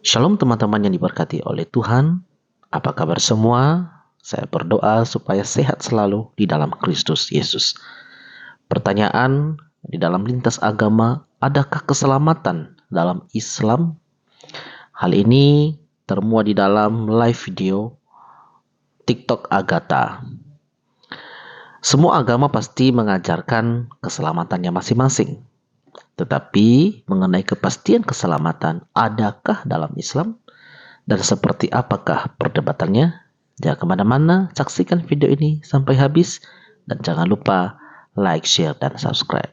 Shalom teman-teman yang diberkati oleh Tuhan. Apa kabar semua? Saya berdoa supaya sehat selalu di dalam Kristus Yesus. Pertanyaan di dalam lintas agama, adakah keselamatan dalam Islam? Hal ini termuat di dalam live video TikTok Agatha. Semua agama pasti mengajarkan keselamatannya masing-masing. Tetapi mengenai kepastian keselamatan, adakah dalam Islam? Dan seperti apakah perdebatannya? Jangan kemana-mana, saksikan video ini sampai habis. Dan jangan lupa like, share, dan subscribe.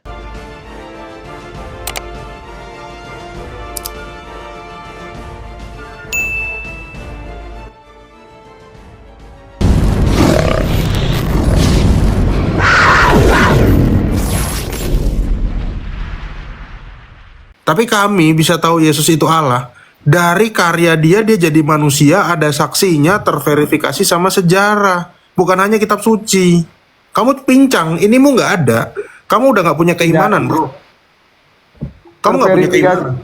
Tapi kami bisa tahu Yesus itu Allah dari karya dia jadi manusia, ada saksinya, terverifikasi sama sejarah, bukan hanya kitab suci. Kamu pincang, inimu nggak ada. Kamu udah nggak punya keimanan, bro. Kamu nggak punya keimanan.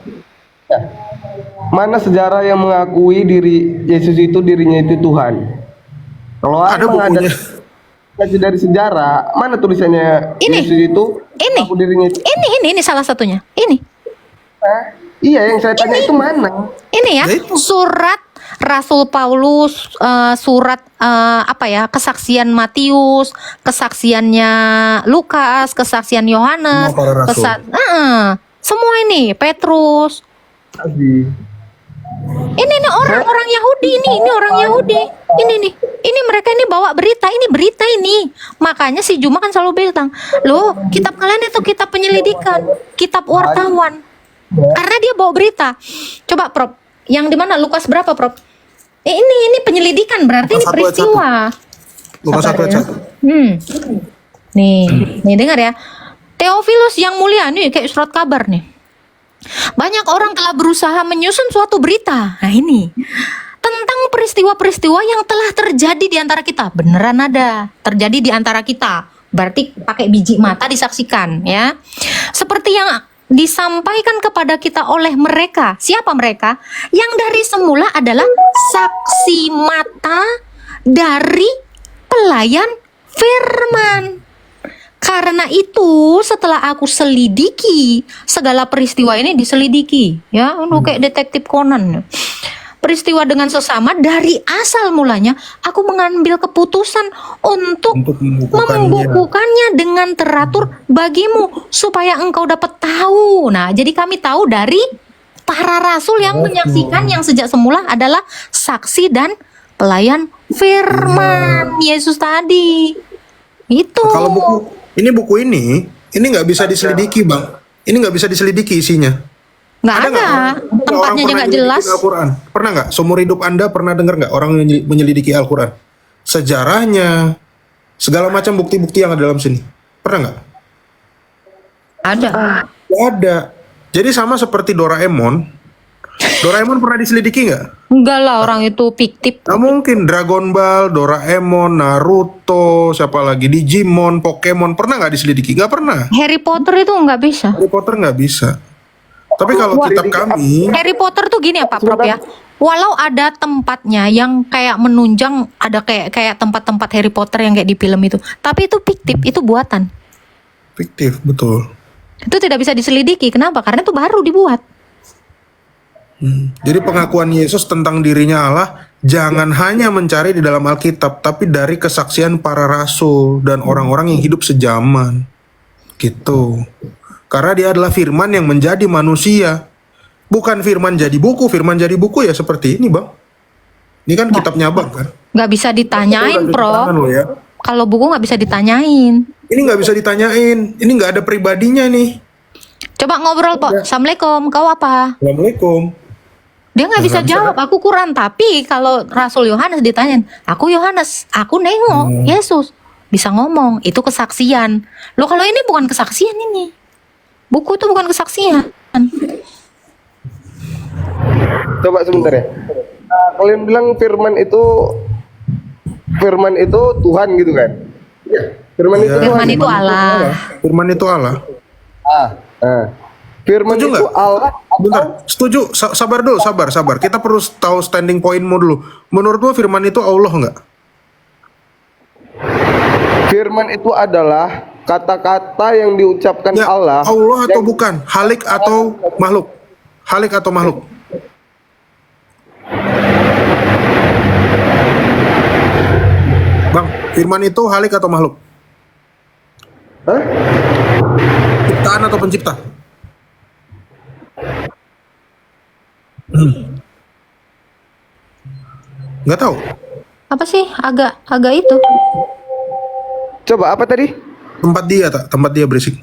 Mana sejarah yang mengakui diri Yesus itu dirinya itu Tuhan? Kalau Ada bukunya. Ada dari sejarah, mana tulisannya Ini. Yesus itu Ini. mengaku dirinya itu? Ini salah satunya. Ini. Iya, yang saya tanya itu mana? Ini ya, Ya itu. surat Rasul Paulus, surat kesaksian Matius, kesaksiannya Lukas, kesaksian Yohanes, Semua para rasul. semua ini Petrus. Ini orang-orang Yahudi ini orang Yahudi. Ini mereka ini bawa berita ini. Makanya si Juma kan selalu bilang, loh, kitab kalian itu kitab penyelidikan, kitab wartawan. Karena dia bawa berita. Coba Prof, yang di mana Lukas berapa Prof? Ini penyelidikan berarti ini Lukas 1 ayat peristiwa. Lukas 1 ayat 1. Nih dengar ya. Theophilus yang mulia nih kayak surat kabar nih. Banyak orang telah berusaha menyusun suatu berita. Nah ini tentang peristiwa-peristiwa yang telah terjadi di antara kita. Beneran ada terjadi di antara kita. Berarti pakai biji mata disaksikan ya. Seperti yang disampaikan kepada kita oleh mereka. Siapa mereka? Yang dari semula adalah saksi mata dari pelayan firman. Karena itu setelah aku selidiki segala peristiwa ini diselidiki ya, kayak detektif Conan. Peristiwa dengan sesama dari asal mulanya aku mengambil keputusan untuk membukukannya dengan teratur bagimu supaya engkau dapat tahu. Nah, jadi kami tahu dari para rasul yang menyaksikan yang sejak semula adalah saksi dan pelayan firman Yesus tadi. Itu. Kalau buku ini nggak bisa diselidiki, Bang. Ini nggak bisa diselidiki isinya. Nggak ada, tempatnya aja nggak jelas. Al-Quran. Pernah nggak? Seumur hidup Anda pernah dengar nggak orang menyelidiki Al-Quran? Sejarahnya, segala macam bukti-bukti yang ada dalam sini. Pernah nggak? Ada. Nggak ada. Jadi sama seperti Doraemon. Doraemon pernah diselidiki nggak? Enggak lah, orang itu fiktif. Nggak mungkin. Dragon Ball, Doraemon, Naruto, siapa lagi? Digimon, Pokemon. Pernah nggak diselidiki? Nggak pernah. Harry Potter itu nggak bisa. Harry Potter nggak bisa. Tapi kalau kitab kami, Harry Potter tuh gini ya Pak Prof ya. Walau ada tempatnya yang kayak menunjang, ada kayak tempat-tempat Harry Potter yang kayak di film itu, tapi itu fiktif, itu buatan. fiktif, betul. Itu tidak bisa diselidiki. Kenapa? Karena itu baru dibuat. Jadi pengakuan Yesus tentang dirinya Allah jangan hanya mencari di dalam Alkitab, tapi dari kesaksian para rasul dan orang-orang yang hidup sejaman. Gitu. Karena dia adalah firman yang menjadi manusia. Bukan firman jadi buku. Firman jadi buku ya seperti ini, Bang. Ini kan kitabnya Abang kan. Nggak bisa ditanyain, Udah di Prof. tangan lo ya. Kalau buku nggak bisa ditanyain. Ini nggak bisa ditanyain. Ini nggak ada pribadinya nih. Coba ngobrol, Pak. Assalamualaikum. Kau apa? Assalamualaikum. Dia nggak bisa jawab. Aku Quran. Tapi kalau Rasul Yohanes ditanyain, aku Yohanes. Aku nengok Yesus. Bisa ngomong. Itu kesaksian. Loh, kalau ini bukan kesaksian ini. Buku itu bukan kesaksian. Coba sebentar ya. Kalian bilang firman itu Tuhan gitu kan? Firman itu Firman Tuhan. itu Allah. Firman itu Allah. Nah, Firman Setuju itu nggak? Allah Bentar, atau setuju. Sabar dulu, sabar. Kita perlu tahu standing pointmu dulu. Menurutmu firman itu Allah nggak? firman itu adalah kata-kata yang diucapkan Ya, Allah Allah atau yang bukan? Halik atau makhluk? Halik atau makhluk? Bang, firman itu halik atau makhluk? Hah? Ciptaan atau pencipta? Nggak tahu. Apa sih? Agak itu. Coba apa tadi? Tempat dia berisik.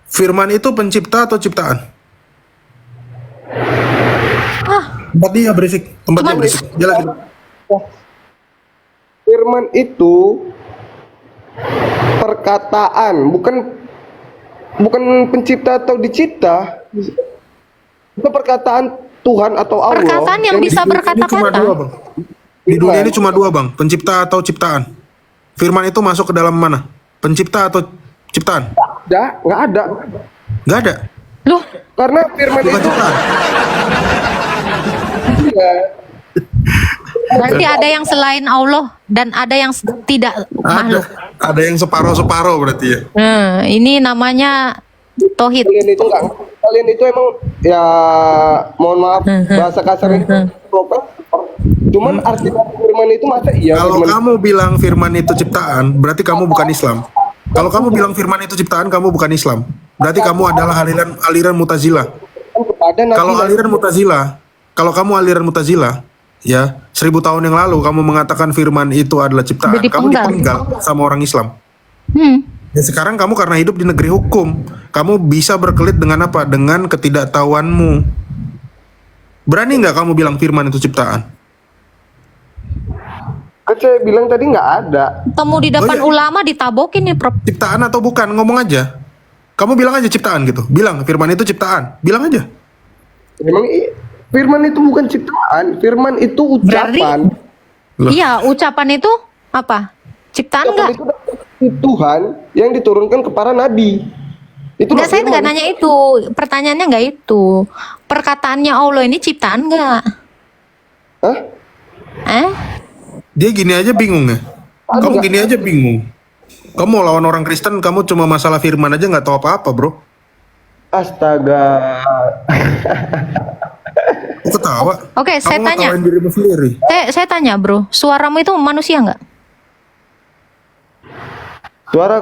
Firman itu pencipta atau ciptaan? Ah, Tempat dia berisik. Tempat dia berisik. Dia lagi. Firman itu perkataan, bukan pencipta atau dicipta. Itu perkataan Tuhan atau Allah. perkataan yang bisa Di dunia ini cuma berkata-kata. dua, Bang. Di dunia ini cuma dua, Bang. Pencipta atau ciptaan. Firman itu masuk ke dalam mana? Pencipta atau ciptaan? Nggak ada. Nggak ada. Loh, Karena firman Bukan itu ciptaan. iya, berarti ada yang selain Allah dan ada yang tidak makhluk. Ada yang separoh-separoh berarti ya. Nah, ini namanya tauhid. kalian itu emang ya mohon maaf bahasa kasarnya proper. Cuman arti firman itu masa iya Kalau firman kamu bilang firman itu ciptaan, berarti kamu bukan Islam. Kalau kamu bilang firman itu ciptaan, kamu bukan Islam. Berarti kamu adalah aliran Mu'tazilah. kepada Nabi Kalau aliran Mu'tazilah, kalau kamu aliran Mu'tazilah, ya 1000 tahun yang lalu kamu mengatakan firman itu adalah ciptaan, Udah kamu dipenggal. dipenggal sama orang Islam. Hmm. Ya sekarang kamu karena hidup di negeri hukum, kamu bisa berkelit dengan apa? Dengan ketidaktahuanmu. Berani nggak kamu bilang firman itu ciptaan? Kan saya bilang tadi nggak ada. Temu di depan Oh, iya. ulama ditabokin nih, Prof. Ciptaan atau bukan? Ngomong aja. Kamu bilang aja ciptaan gitu. Bilang firman itu ciptaan. Bilang aja. Memang firman itu bukan ciptaan, firman itu ucapan. Loh. Iya, ucapan itu apa? Ciptaan Ucapan enggak? itu dari Tuhan yang diturunkan kepada Nabi. Itu Enggak, saya nggak nanya itu. Pertanyaannya nggak itu. Perkataannya Allah ini ciptaan nggak? Hah? Dia gini aja bingung ya. Kamu gini aja bingung. Kamu mau lawan orang Kristen, kamu cuma masalah firman aja nggak tahu apa-apa, bro. Astaga. Aku ketawa. Oke, saya Kamu tanya. ngetawain dirimu sendiri. Saya tanya, Bro. Suaramu itu manusia nggak? Suara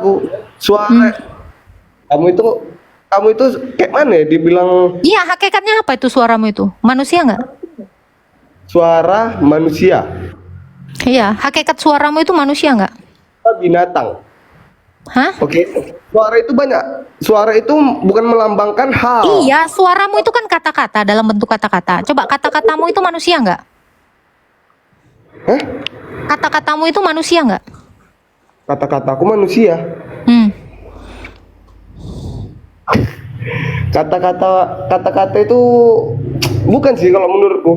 kamu itu kayak mana ya dibilang Iya, hakikatnya apa itu suaramu itu? Manusia nggak? suara manusia, Iya, hakikat suaramu itu manusia nggak? binatang. Hah? Oke. Suara itu banyak. Suara itu bukan melambangkan hal. Iya, suaramu itu kan kata-kata dalam bentuk kata-kata. Coba kata-katamu itu manusia nggak? Hah? Kata-katamu itu manusia nggak? Kata-kataku manusia. Hmm. Kata-kata itu bukan sih kalau menurutku.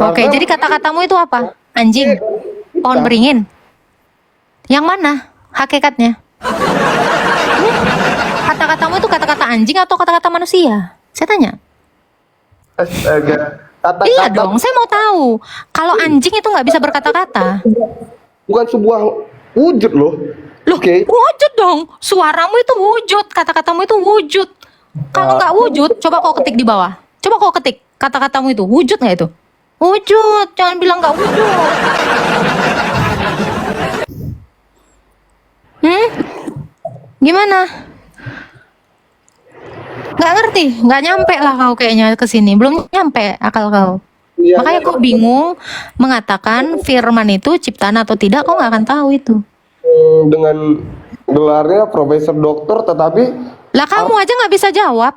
Oke, jadi kata-katamu itu apa? Anjing, pohon beringin. Yang mana hakikatnya? Kata-katamu itu kata-kata anjing atau kata-kata manusia? Saya tanya. Astaga. Iya dong, saya mau tahu. Kalau anjing itu nggak bisa berkata-kata. Bukan sebuah wujud loh. Loh, Oke. wujud dong. Suaramu itu wujud, kata-katamu itu wujud. Kalau nggak wujud, coba kau ketik di bawah. Coba kau ketik kata-katamu itu wujud nggak itu? Wujud, jangan bilang nggak wujud. Gimana? Nggak ngerti, nggak nyampe lah kau kayaknya ke sini. Belum nyampe akal kau. Iya, Makanya kau bingung mengatakan firman itu ciptaan atau tidak, kau nggak akan tahu itu. Dengan gelarnya profesor doktor tetapi Lah kamu aja nggak bisa jawab,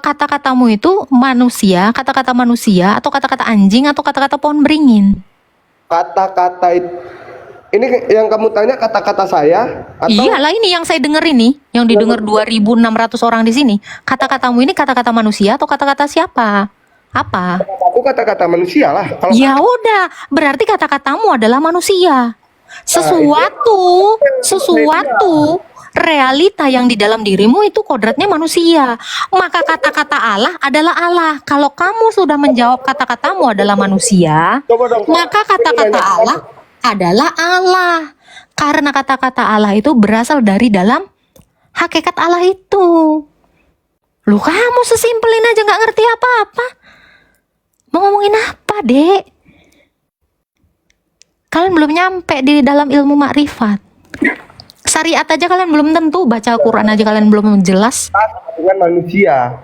kata-katamu itu manusia, kata-kata manusia atau kata-kata anjing atau kata-kata pohon beringin. kata-kata itu ini yang kamu tanya kata-kata saya atau Iyalah ini yang saya dengar ini, yang didengar 2.600 orang di sini. Kata-katamu ini kata-kata manusia atau kata-kata siapa? Apa? aku kata-kata manusia lah. Kalau Ya udah, berarti kata-katamu adalah manusia. Sesuatu realita yang di dalam dirimu itu kodratnya manusia. Maka kata-kata Allah adalah Allah. Kalau kamu sudah menjawab kata-katamu adalah manusia, Coba dong. maka kata-kata Allah adalah Allah. Karena kata-kata Allah itu berasal dari dalam hakikat Allah itu. Lu kamu sesimpelin aja nggak ngerti apa-apa. Mau ngomongin apa, Dek? Kalian belum nyampe di dalam ilmu makrifat. Syariat aja kalian belum tentu, baca Al-Quran aja kalian belum jelas. Dengan manusia.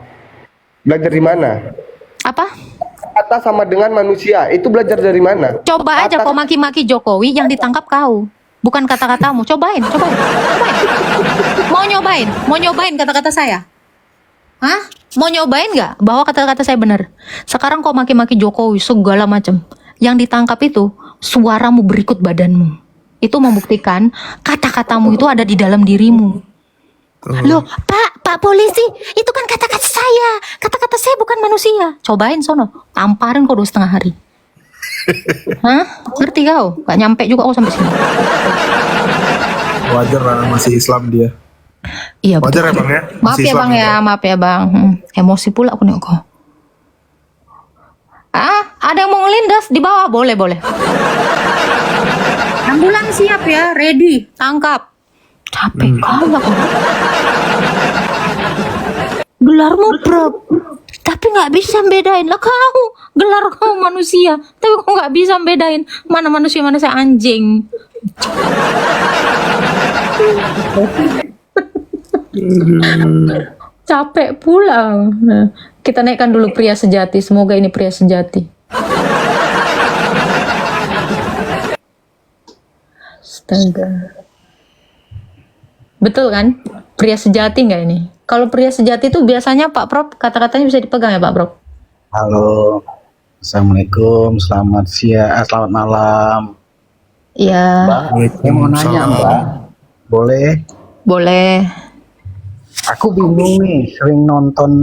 Belajar di mana? Apa? Kata sama dengan manusia. Itu belajar dari mana? Coba aja kau maki-maki Jokowi, yang ditangkap kau. Bukan kata-katamu. Cobain. Mau nyobain kata-kata saya? Hah? Mau nyobain nggak bahwa kata-kata saya benar? Sekarang kau maki-maki Jokowi segala macam. Yang ditangkap itu suaramu berikut badanmu. Itu membuktikan kata-katamu itu ada di dalam dirimu. Loh, Pak polisi, itu kan kata-kata saya. Kata-kata saya bukan manusia. Cobain sono, tamparin kau 2,5 hari. Hah? Ngerti kau? Gak nyampe juga kau sampai sini. Wajar lah, masih Islam dia. Iya betul. Wajar ya Bang ya? Maaf Masih ya Islam Bang ya, maaf ya Bang. Emosi pula aku nih kok. Ada yang mau ngelindas di bawah? Boleh. Ambulan siap ya, ready, tangkap. Capek kali aku. Gelarmu bro, tapi nggak bisa bedain lah kau. Gelar kau manusia, tapi kau nggak bisa bedain mana manusia mana saya anjing. Capek pula. Nah, kita naikkan dulu pria sejati. Semoga ini pria sejati. Astaga. Betul kan? Pria sejati nggak ini? Kalau pria sejati itu biasanya Pak Prof, kata-katanya bisa dipegang ya Pak Prof? Halo, Assalamualaikum, selamat siang, selamat malam. Iya. Mbak, saya mau nanya Mbak, boleh? Boleh. Aku bingung nih, sering nonton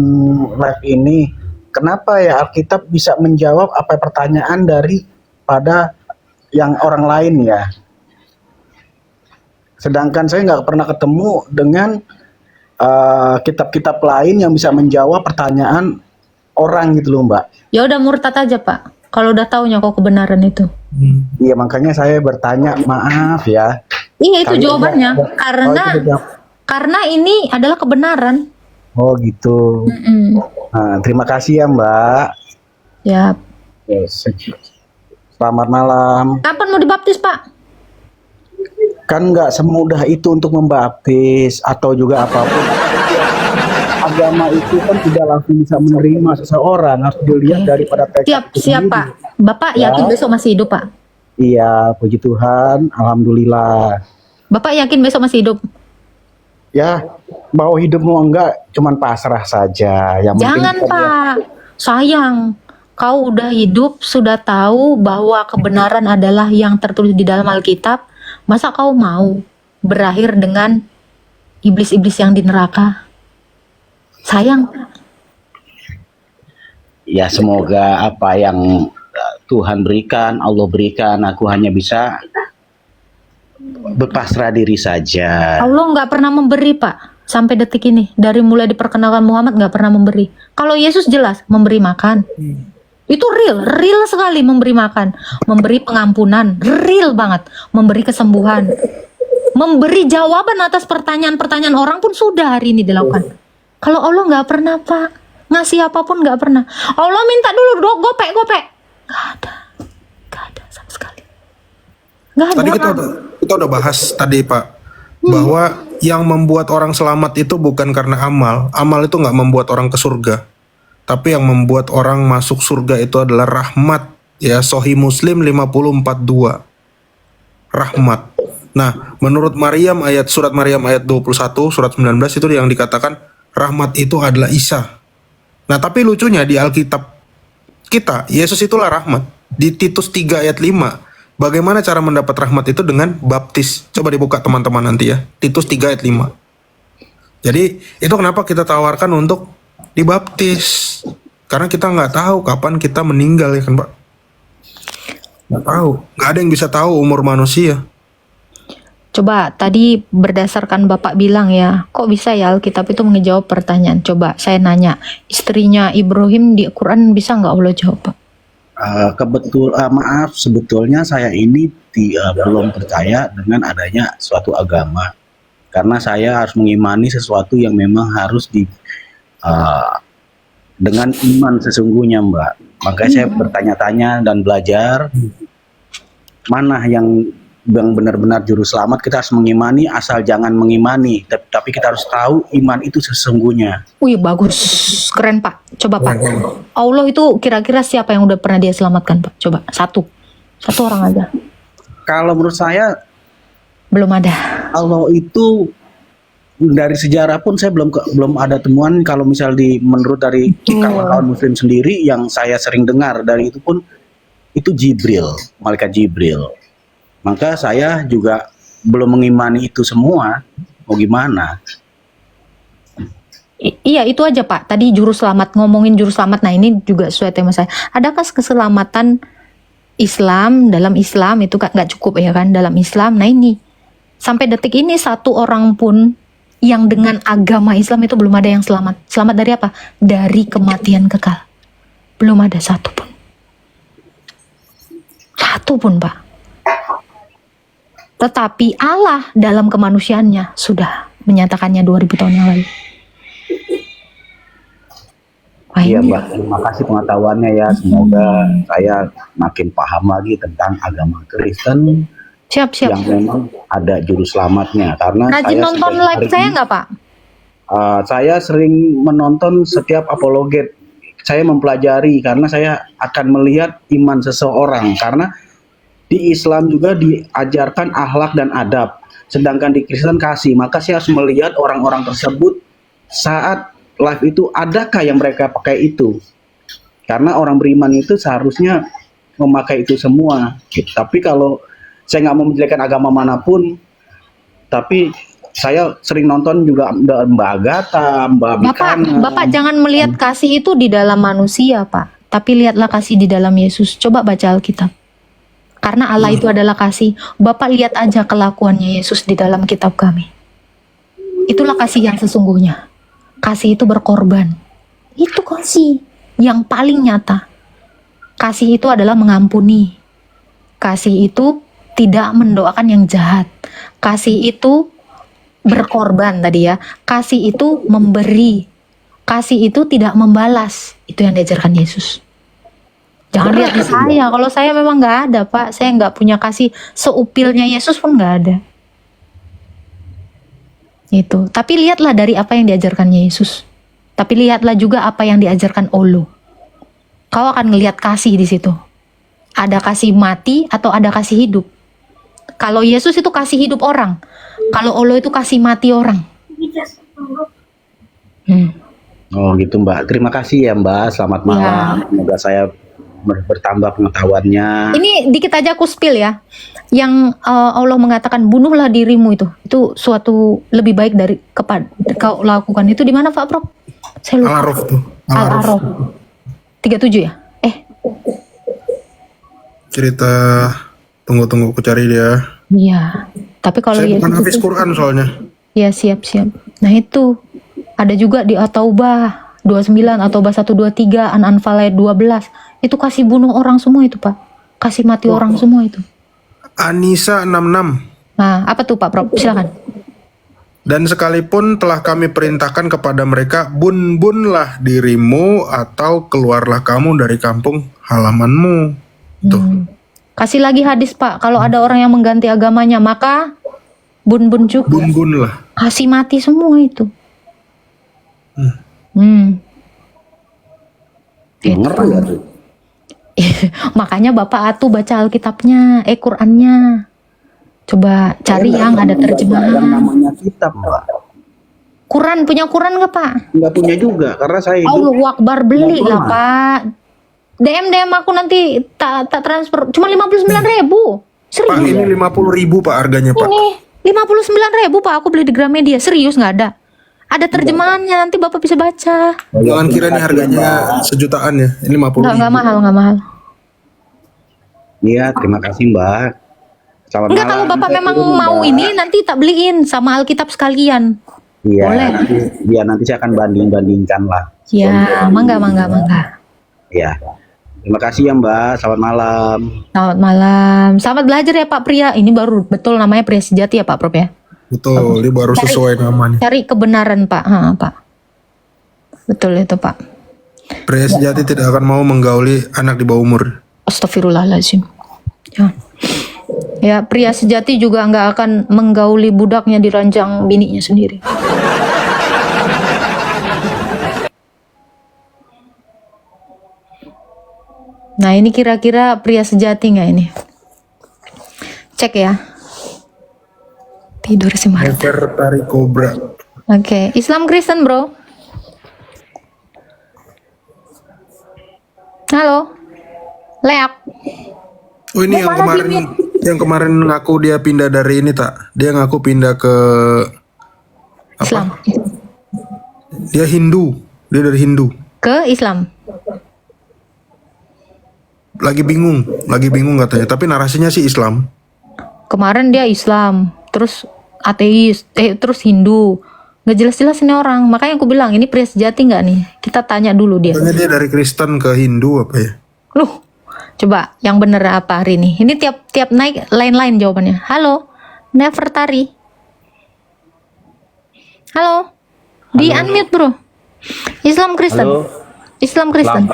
live ini, kenapa ya Alkitab bisa menjawab apa pertanyaan daripada yang orang lain ya? Sedangkan saya nggak pernah ketemu dengan kitab-kitab lain yang bisa menjawab pertanyaan orang gitu loh Mbak. Ya udah murtad aja Pak. Kalau udah taunya kok kebenaran itu. Iya makanya saya bertanya, maaf ya. Iya itu Kalian jawabannya. Karena ini adalah kebenaran. Oh gitu. Nah, terima kasih ya Mbak. Ya. Yes. Selamat malam. Kapan mau dibaptis Pak? Kan nggak semudah itu untuk membaptis atau juga apapun. Agama itu kan tidak langsung bisa menerima seseorang, harus dilihat daripada tekad itu Siap sendiri. Pak. Bapak Ya. yakin besok masih hidup Pak? Iya, puji Tuhan, alhamdulillah. Bapak yakin besok masih hidup? Ya, mau hidup mau enggak, cuman pasrah saja. Yang penting Jangan kita Pak. Sayang. Kau udah hidup, sudah tahu bahwa kebenaran adalah yang tertulis di dalam Alkitab. Masa kau mau berakhir dengan iblis-iblis yang di neraka? Sayang. ya semoga apa yang Tuhan berikan, Allah berikan, aku hanya bisa berpasrah diri saja. Allah nggak pernah memberi Pak. Sampai detik ini. Dari mulai diperkenalkan Muhammad nggak pernah memberi. Kalau Yesus jelas memberi makan. Itu real sekali memberi makan. Memberi pengampunan, real banget. Memberi kesembuhan. Memberi jawaban atas pertanyaan-pertanyaan orang pun sudah hari ini dilakukan. Kalau Allah nggak pernah Pak. Ngasih apapun nggak pernah. Allah minta dulu gopek. Nggak ada sama sekali. Nggak ada. Tadi kita udah bahas tadi Pak, bahwa yang membuat orang selamat itu bukan karena amal. Amal itu nggak membuat orang ke surga. Tapi yang membuat orang masuk surga itu adalah rahmat. Ya, Sahih Muslim 50:42. Rahmat. Nah, menurut surat Maryam ayat 21, surat 19 itu yang dikatakan rahmat itu adalah Isa. Nah, tapi lucunya di Alkitab kita, Yesus itulah rahmat. Di Titus 3 ayat 5, bagaimana cara mendapat rahmat itu dengan baptis. Coba dibuka teman-teman nanti ya. Titus 3 ayat 5. Jadi, itu kenapa kita tawarkan untuk dibaptis. Karena kita nggak tahu kapan kita meninggal ya kan Pak. Nggak tahu. Nggak ada yang bisa tahu umur manusia. Coba tadi berdasarkan Bapak bilang ya, kok bisa ya Alkitab itu menjawab pertanyaan? Coba saya nanya, istrinya Ibrahim di Quran bisa nggak Allah jawab, Pak? Maaf, sebetulnya saya ini belum percaya dengan adanya suatu agama, karena saya harus mengimani sesuatu yang memang harus uh, dengan iman sesungguhnya, Mbak. Makanya saya bertanya-tanya dan belajar mana yang benar-benar juru selamat. Kita harus mengimani, asal jangan mengimani, tapi kita harus tahu iman itu sesungguhnya. Wih, bagus, keren Pak. Coba Pak, Allah itu kira-kira siapa yang udah pernah dia selamatkan Pak? Coba satu orang aja. Kalau menurut saya Belum ada. Allah itu dari sejarah pun saya belum ada temuan. Kalau misal menurut dari kawan-kawan Muslim sendiri yang saya sering dengar dari itu pun itu Jibril, malaikat Jibril. Maka saya juga belum mengimani itu semua. Mau gimana? Iya itu aja Pak. Tadi juru selamat, ngomongin juru selamat. Nah ini juga sesuai tema saya. Adakah keselamatan Islam, dalam Islam itu nggak cukup ya kan, dalam Islam. Nah ini sampai detik ini satu orang pun yang dengan agama Islam itu belum ada yang selamat. Selamat dari apa? Dari kematian kekal. Belum ada satu pun. Satu pun Pak. Tetapi Allah dalam kemanusiaannya sudah menyatakannya 2000 tahun yang lalu. Wah, Iya ini Mbak, terima kasih pengetahuannya ya. Semoga saya makin paham lagi tentang agama Kristen siap. yang memang ada juru selamatnya. Karena Rajin saya nonton setiap live hari saya ini, nggak Pak? saya sering menonton setiap apologet. Saya mempelajari karena saya akan melihat iman seseorang. Karena di Islam juga diajarkan akhlak dan adab, sedangkan di Kristen kasih. Maka saya harus melihat orang-orang tersebut saat live itu, adakah yang mereka pakai itu. Karena orang beriman itu seharusnya memakai itu semua. Tapi kalau saya nggak mau menjelekkan agama manapun, tapi saya sering nonton juga Mbak Agatha, Mbak Mikana. Bapak jangan melihat kasih itu di dalam manusia Pak, tapi lihatlah kasih di dalam Yesus. Coba baca Alkitab. Karena Allah itu adalah kasih. Bapak lihat aja kelakuannya Yesus di dalam kitab kami. Itulah kasih yang sesungguhnya. Kasih itu berkorban. Itu kasih yang paling nyata. Kasih itu adalah mengampuni. Kasih itu tidak mendoakan yang jahat. Kasih itu berkorban tadi ya. Kasih itu memberi. Kasih itu tidak membalas. Itu yang diajarkan Yesus. Jangan lihat di saya. Kalau saya memang nggak ada Pak. Saya nggak punya kasih seupilnya Yesus pun nggak ada. Itu. Tapi lihatlah dari apa yang diajarkannya Yesus. Tapi lihatlah juga apa yang diajarkan Allah. Kau akan ngelihat kasih di situ. Ada kasih mati atau ada kasih hidup. Kalau Yesus itu kasih hidup orang. Kalau Allah itu kasih mati orang. Oh gitu Mbak. Terima kasih ya Mbak. Selamat malam. Semoga saya bertambah pengetahuannya. Ini dikit aja aku spill ya. Yang Allah mengatakan bunuhlah dirimu itu suatu lebih baik dari kau lakukan itu di mana Pak Prof? Saya lupa. Al-Araf tuh. Al-Araf 37 ya? Cerita tunggu aku cari dia. Iya. Tapi kalau Saya Yesus bukan hafiz itu, Quran soalnya. ya siap. Nah itu ada juga di At-Taubah 29, At-Taubah 123, An-Anfal ayat 12. Itu kasih bunuh orang semua itu Pak. Kasih mati orang semua itu. Anisa 66. Nah, apa tuh Pak Prof? Silakan. Dan sekalipun telah kami perintahkan kepada mereka, bun-bunlah dirimu atau keluarlah kamu dari kampung halamanmu. Tuh. Kasih lagi hadis Pak. Kalau ada orang yang mengganti agamanya, maka bun-bun juga. Bun-bunlah. Kasih mati semua itu. Ngeri ya tuh. Makanya Bapak atuh baca Alkitabnya, Qurannya. Coba cari yang ada Yang terjemahan. namanya kitab Pak. Quran, punya Quran nggak Pak? Nggak punya juga karena saya hidup Allahu Akbar, beli Nggak lah pernah. Pak. DM aku nanti tak transfer. Cuma 59.000. Pak Serius. ini 50.000 Pak harganya Pak. Ini 59.000 Pak. Aku beli di Gramedia. Serius nggak ada. Ada terjemahannya, nanti Bapak bisa baca. Jangan kira nih harganya sejutaan ya. Ini 50.000. Nggak mahal, nggak mahal. Iya, terima kasih Mbak. Selamat Enggak, kalau malam. Bapak Saya memang turun, mau Mbak. ini nanti tak beliin sama Alkitab sekalian. Iya, Boleh. nanti saya akan banding-bandingkan lah. Ya, mangga. Iya. Terima kasih ya Mbak. Selamat malam. Selamat malam. Selamat belajar ya Pak Pria. Ini baru betul namanya pria sejati ya Pak Prof ya. Betul, dia baru sesuai namanya. Cari kebenaran Pak. Pak. Betul itu Pak. Pria sejati tidak akan mau menggauli anak di bawah umur. Astagfirullahaladzim. Ya, pria sejati juga nggak akan menggauli budaknya di ranjang bininya sendiri. Nah, ini kira-kira pria sejati nggak ini? Cek ya. Tidur si Marta. Nefertari Cobra. Oke, Islam Kristen bro. Halo, Leak. Oh ini yang kemarin ngaku dia pindah dari ini tak? Dia ngaku pindah ke Islam. dia Hindu. Dia dari Hindu. Ke Islam. Lagi bingung katanya. Tapi narasinya sih Islam. Kemarin dia Islam, terus ateis, terus Hindu. Nggak jelas-jelas ini orang. Makanya aku bilang ini pria sejati nggak nih? Kita tanya dulu dia. Katanya dia dari Kristen ke Hindu apa ya? Loh, coba yang bener apa hari ini? Ini tiap naik lain-lain jawabannya. Halo, Nefertari. Halo. Di unmute bro. Islam Kristen. Halo. Islam Kristen.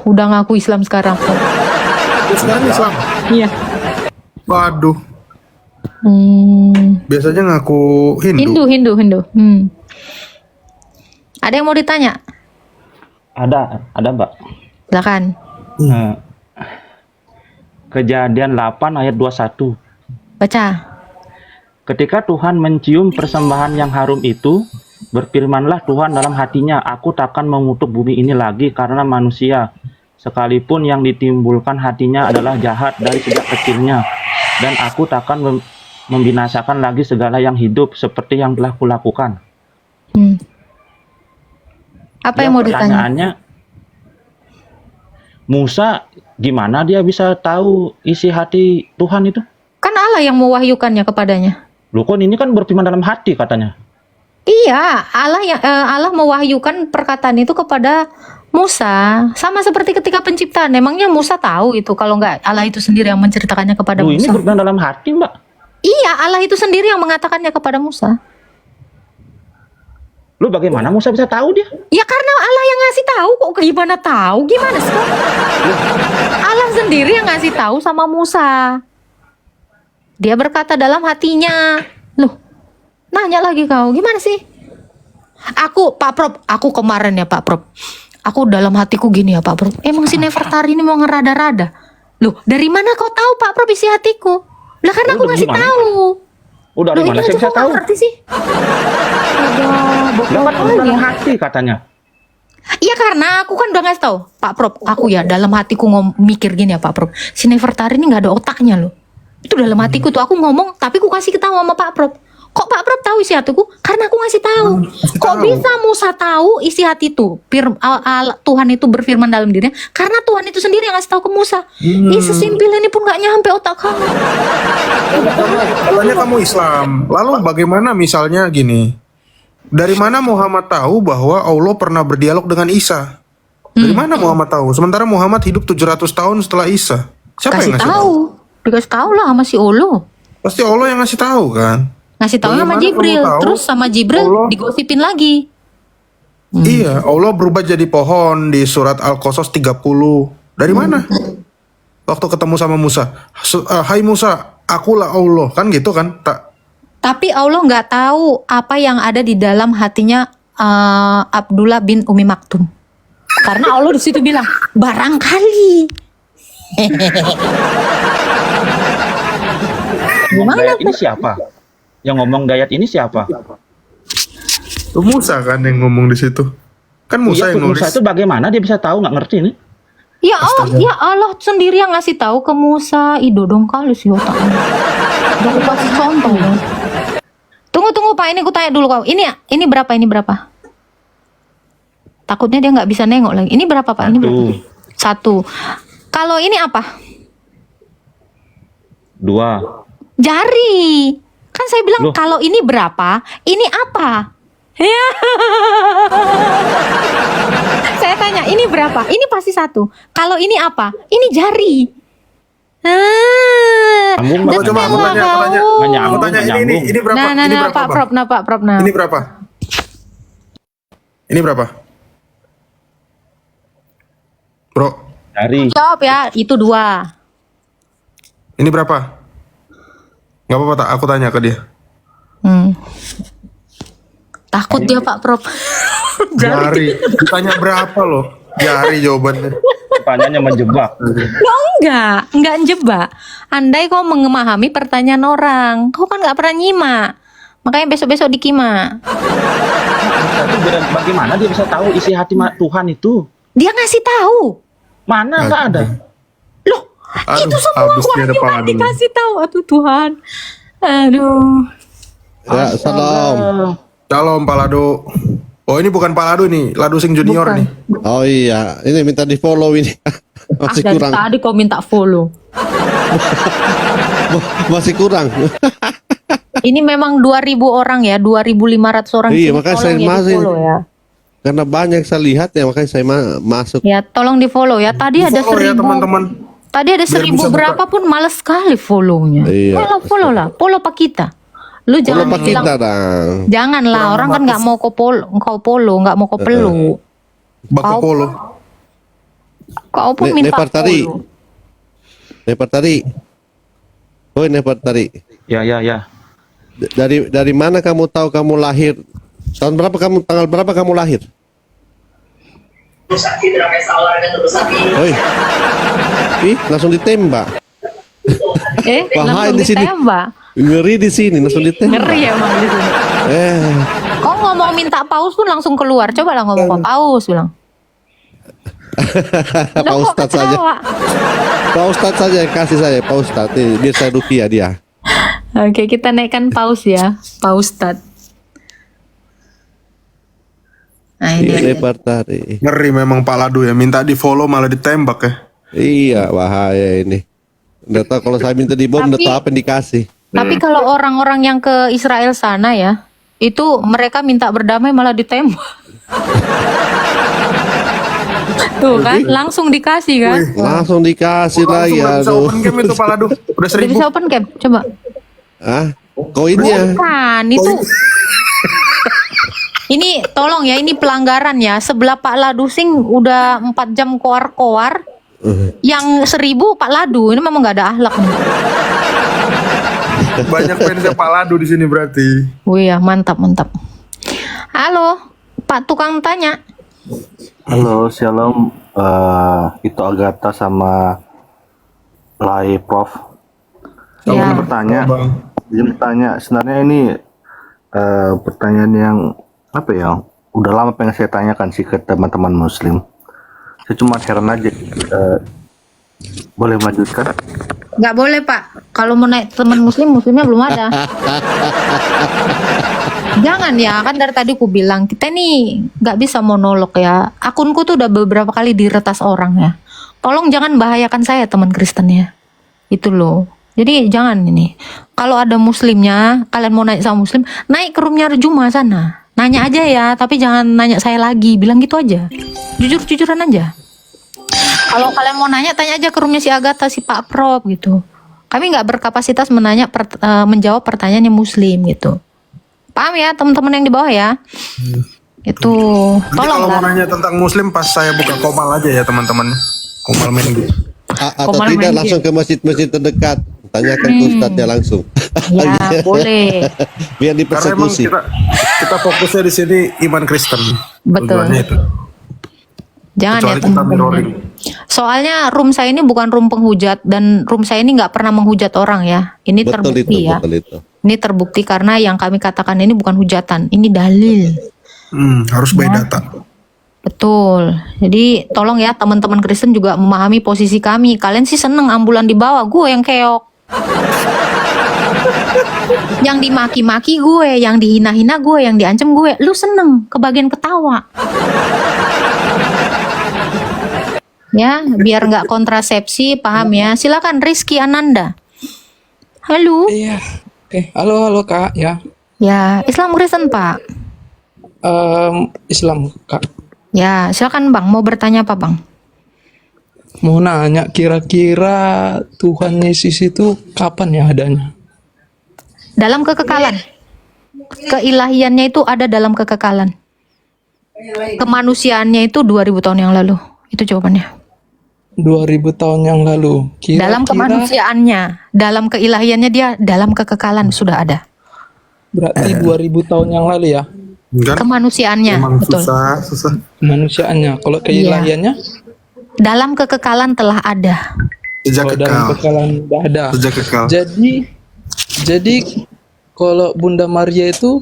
Udah ngaku Islam sekarang. Sekarang Islam. Iya. Waduh. Biasanya ngaku Hindu. Hindu. Ada yang mau ditanya? Ada Mbak. Silakan. Nah, Kejadian 8 ayat 21. Baca. Ketika Tuhan mencium persembahan yang harum itu, berfirmanlah Tuhan dalam hatinya, aku takkan mengutuk bumi ini lagi karena manusia, sekalipun yang ditimbulkan hatinya adalah jahat dari sejak kecilnya, dan aku takkan membinasakan lagi segala yang hidup seperti yang telah kulakukan. Apa yang mau ditanya? Pertanyaannya, Musa gimana dia bisa tahu isi hati Tuhan itu? Kan Allah yang mewahyukannya kepadanya. Loh, kan ini kan berfirman dalam hati katanya. Iya, Allah mewahyukan perkataan itu kepada Musa, sama seperti ketika penciptaan. Emangnya Musa tahu itu kalau nggak Allah itu sendiri yang menceritakannya kepada Loh, ini Musa? berfirman dalam hati, Mbak. Iya, Allah itu sendiri yang mengatakannya kepada Musa. Loh, bagaimana Musa bisa tahu dia? Ya karena Allah yang ngasih tahu, kok gimana tahu? Gimana sih? Allah sendiri yang ngasih tahu sama Musa. Dia berkata dalam hatinya. Loh, nanya lagi kau, gimana sih? Pak Prof, aku kemarin ya Pak Prof. Aku dalam hatiku gini ya Pak Prof. Emang si Nefertari ini mau ngerada-rada. Loh, dari mana kau tahu Pak Prof isi hatiku? Lah karena aku ngasih tahu. Oh, dari mana saya bisa tahu? Ngerti sih? Lah kan dalam hati katanya. Iya karena aku kan udah ngasih tahu Pak Prof. Aku ya dalam hatiku mikir gini ya Pak Prof. Si Nefertari ini nggak ada otaknya loh. Itu dalam hatiku tuh aku ngomong, tapi aku kasih tahu sama Pak Prof. Kok Pak Prof tahu isi hatiku? Karena aku ngasih tahu. Kok bisa Musa tahu isi hati itu? Tuhan itu berfirman dalam dirinya. Karena Tuhan itu sendiri yang ngasih tahu ke Musa. Sesimpel ini pun nggak nyampe otak kamu. Katanya kamu Islam. Lalu bagaimana misalnya gini? Dari mana Muhammad tahu bahwa Allah pernah berdialog dengan Isa? Dari mana Muhammad tahu? Sementara Muhammad hidup 700 tahun setelah Isa. Siapa Kasih yang ngasih tahu? tahu. Dikasih tahu lah sama si Olo. Pasti Allah yang ngasih tahu kan? Ngasih tahu sama Bagaimana Jibril. kamu tahu Terus sama Jibril Allah- digosipin lagi. Iya, Allah berubah jadi pohon di surat Al-Qasas 30. Dari mana? Waktu ketemu sama Musa. Hai Musa, akulah Allah. Kan gitu kan? Tapi Allah nggak tahu apa yang ada di dalam hatinya Abdullah bin Umi Maktum. Karena Allah di situ bilang barangkali. Gimana Gayat ini siapa? Yang ngomong gayat ini siapa? Musa kan yang ngomong di situ. Kan Musa Iya, yang nulis. Musa itu bagaimana dia bisa tahu, nggak ngerti ini? Ya Allah sendiri yang ngasih tahu ke Musa. Dodong kali si otaknya. Udah aku kasih contoh dong. Tunggu Pak, ini aku tanya dulu kau. Ini berapa? Ini berapa? Takutnya dia nggak bisa nengok lagi. Ini berapa Pak? Ini berapa? 1. Kalau ini apa? 2. Jari. Kan saya bilang Loh. kalau ini berapa, ini apa? Ya. Saya tanya, ini berapa? Ini pasti 1. Kalau ini apa? Ini jari. Nyambung, Coba Mbak. aku tanya, Nggak nyambung, aku tanya nggak ini nyambung. ini berapa? Nah, Ini berapa, Pak Bang? Prop, Pak Prop, nah. Ini berapa? Ini berapa? Bro, Jari. Jawab ya, itu 2. ini berapa? Nggak apa-apa tak, aku tanya ke dia. Takut dia Pak Prop. Jari. Ditanya berapa loh? Jari jawabannya. Pertanyaannya menjebak. Enggak jebak. Andai kau memahami pertanyaan orang, kau kan nggak pernah nyimak. Makanya besok-besok dikimak. Bagaimana dia bisa tahu isi hati Tuhan itu? Dia ngasih tahu. Mana nggak ada? Loh, Aduh, itu semua habis dia ada wahyu kan padu. dikasih tahu. Aduh Tuhan. Aduh. Ya, salam. Shalom Pak Lado. Oh ini bukan Pak Lado nih, Lado Sing Junior Bukan. nih. Oh iya, ini minta di follow ini. Masih Dari kurang. tadi kau minta follow. Masih kurang. Ini memang 2.000 orang ya, 2.500 orang. Iya, sini. makanya Tolong saya ya masih- di-follow ya. Karena banyak saya lihat ya, makanya saya masuk. Ya, tolong di follow ya. Tadi ada Follow ya 1.000. teman-teman. Tadi ada Biar 1.000 bisa buka. berapa pun males sekali follownya. Iya. Follow lah, follow Pak kita. Lu Follow jangan Pak bilang kita dong. janganlah, orang kan nggak mau kau follow, nggak mau kau peluk. Bako Polo. Kau pun minta Nefertari. follow. Nefertari. Oh, Nefertari. Ya. Dari mana kamu tahu kamu lahir? Tanggal berapa kamu lahir? Oi. Ih, langsung ditembak. Bahaya Langsung di sini. ditembak. Ngeri di sini, langsung ditembak. Ngeri emang di sini. Kau ngomong minta paus pun langsung keluar. Coba lah ngomong Pak paus bilang. Pak Loh, kok Ustadz saja. ketawa? Pak Ustadz saja yang kasih saya, Pak Ustadz. Nih, biar saya rupiah dia. Oke, kita naikkan paus ya, Pak Ustadz. Nah, ini Iya, dia. Nefertari. Ngeri memang Pak Lado ya, minta di follow malah ditembak ya. Iya, bahaya ini. Udah tahu kalau saya minta dibom, udah tahu apa yang dikasih. Tapi kalau orang-orang yang ke Israel sana ya, itu mereka minta berdamai malah ditembak. Tuh kan, langsung dikasih kan. Langsung dikasih lagi, Langsung bisa aduh. open game itu Pak Lado. Udah Udah 1.000. bisa open cam, coba. Ah, koinnya. Bukan, itu. Ini tolong ya, ini pelanggaran ya. Sebelah Pak Ladu Sing udah 4 jam koar-koar. Yang 1.000 Pak Ladu, ini memang gak ada akhlak nih. Banyak fansnya Pak Lado di sini berarti. Wih ya, mantap. Halo, Pak tukang tanya. Halo, shalom. Itu Agatha sama Lai Prof. Ya. Izin bertanya. Sebenarnya ini pertanyaan yang apa ya? Udah lama pengen saya tanyakan sih ke teman-teman Muslim. Saya cuma heran aja. Boleh melanjutkan? Nggak boleh Pak, kalau mau naik teman muslimnya belum ada. Jangan ya, kan dari tadi aku bilang kita nih nggak bisa monolog ya. Akunku tuh udah beberapa kali diretas orang ya. Tolong jangan bahayakan saya teman Kristen ya. Itu loh. Jadi jangan ini. Kalau ada muslimnya, kalian mau naik sama muslim, naik ke roomnya Rejuma sana. Nanya aja ya, tapi jangan nanya saya lagi. Bilang gitu aja. Jujur-jujuran aja. Kalau kalian mau nanya, tanya aja ke roomnya si Agatha, si Pak Prop gitu. Kami nggak berkapasitas menjawab pertanyaan yang muslim gitu. Paham ya teman-teman yang di bawah ya? Itu Nanti tolong kalau mau lah. nanya tentang Muslim pas saya buka komal aja ya teman-teman. Komal main gitu. Atau Komal tidak main langsung ke masjid-masjid terdekat. Tanyakan ke ustadznya langsung. Ya boleh. Biar Karena emang dipersekusi. kita fokusnya di sini iman Kristen. Betul. Tujuannya itu. Jangan Kecuali ya kita teman-teman. mirroring. Soalnya room saya ini bukan room penghujat dan room saya ini nggak pernah menghujat orang ya. Ini Betul terbukti itu, ya. betul itu. Ini terbukti karena yang kami katakan ini bukan hujatan, ini dalil. Harus by data. Betul. Jadi tolong ya teman-teman Kristen juga memahami posisi kami. Kalian sih seneng ambulan di bawah, gue yang keok. Yang dimaki-maki gue, yang dihina-hina gue, yang diancam gue. Lu seneng, kebagian ketawa. Ya, biar nggak kontrasepsi, paham ya. Silakan Rizky Ananda. Halo. Iya. Oke, halo Kak ya. Ya, Islam Kristen, Pak. Islam Kak. Ya, silakan Bang, mau bertanya apa, Bang? Mau nanya kira-kira Tuhan Yesus itu kapan ya adanya? Dalam kekekalan. Keilahiannya itu ada dalam kekekalan. Kemanusiaannya itu 2000 tahun yang lalu. Itu jawabannya. 2000 tahun yang lalu. Dalam Kira-kira kemanusiaannya, dalam keilahiannya dia dalam kekekalan sudah ada. berarti 2000 tahun yang lalu ya Kan? Kemanusiaannya, Emang betul. susah. manusiaannya. Kalau keilahiannya Dalam kekekalan telah ada. Sejak kalau dalam kekal. kekalan udah ada. Sejak kekal. Jadi kalau Bunda Maria itu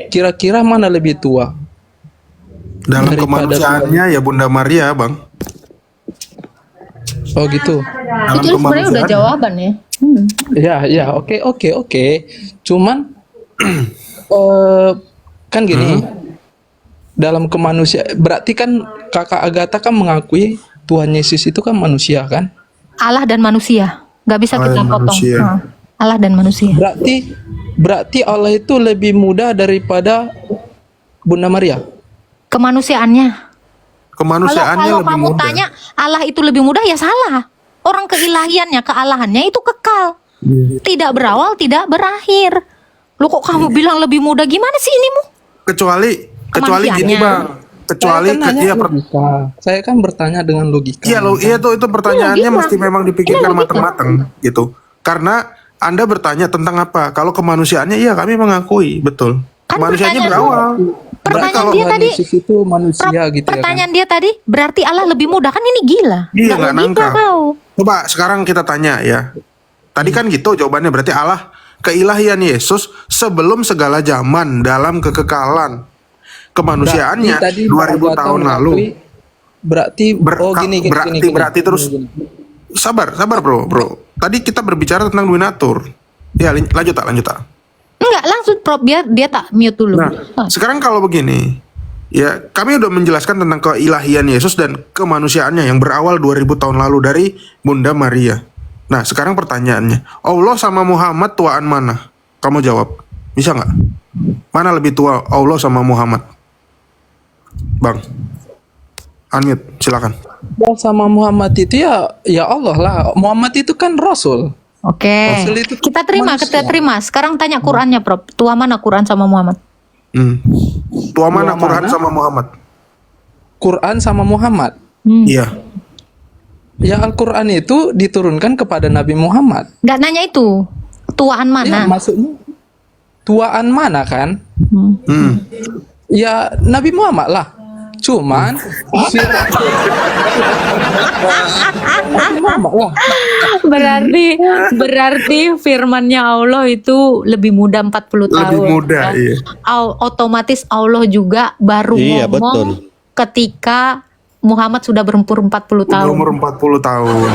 kira-kira mana lebih tua? Dalam Daripada kemanusiaannya ya Bunda Maria, Bang. Oh gitu. Dalam Itu sebenarnya udah kemanusiaan. jawaban ya. Ya, oke. Cuman kan gini, dalam kemanusiaan berarti kan Kakak Agatha kan mengakui Tuhan Yesus itu kan manusia kan? Allah dan manusia, nggak bisa Allah kita dan potong. manusia. Allah dan manusia. Berarti Allah itu lebih muda daripada Bunda Maria. Kemanusiaannya. Kemanusiaannya Kalau lebih kamu muda. tanya Allah itu lebih mudah, ya salah. Orang keilahiannya, kealahannya itu kekal. Tidak berawal, tidak berakhir. Lu kok kamu bilang lebih mudah, gimana sih ini mu? Kecuali gini, Kemanusiaannya. Bang. Kecuali Saya kan nanya iya, logika. Saya kan bertanya dengan logika. iya tuh itu pertanyaannya logika. mesti memang dipikirkan Ini logika. matang-matang gitu. Karena Anda bertanya tentang apa? Kalau kemanusiaannya iya kami mengakui, betul. Kan Kemanusiaannya pertanyaan- berawal. Pertanyaan kalau dia Tuhan tadi, Yesus itu manusia gitu ya kan? pertanyaan dia tadi, berarti Allah lebih mudah, kan ini gila. Iya, nggak logika nangka. kau. Coba sekarang kita tanya ya. Tadi kan gitu jawabannya, berarti Allah keilahian Yesus sebelum segala zaman dalam kekekalan. Kemanusiaannya Berarti tadi 2000 Agatha tahun lalu. mengakui, Berarti gini. Sabar bro. Tadi kita berbicara tentang dominatur. Ya lanjut tak. Enggak, langsung Prof, dia tak mute dulu. Nah, sekarang kalau begini, ya kami udah menjelaskan tentang keilahian Yesus dan kemanusiaannya yang berawal 2000 tahun lalu dari Bunda Maria. Nah, sekarang pertanyaannya, Allah sama Muhammad tuaan mana? Kamu jawab, bisa nggak? Mana lebih tua, Allah sama Muhammad? Bang, unmute, silakan. Allah sama Muhammad itu ya Allah lah. Muhammad itu kan Rasul. Oke. Rasul itu Kita terima. Sekarang tanya Qurannya, Prof. Tua mana Quran sama Muhammad? Tua mana Tua Quran mana? sama Muhammad? Quran sama Muhammad. Iya. Ya Al-Quran itu diturunkan kepada Nabi Muhammad. Nggak nanya itu. Tuaan Ya, mana? maksudnya tuaan mana kan? Hmm. Ya Nabi Muhammad lah. Cuman Nabi Muhammad lah. Berarti firmannya Allah itu lebih muda 40 tahun. Lebih muda, ya. iya. Otomatis Allah juga baru Iya, ngomong ketika Muhammad sudah berumur 40 tahun. Umur 40 tahun.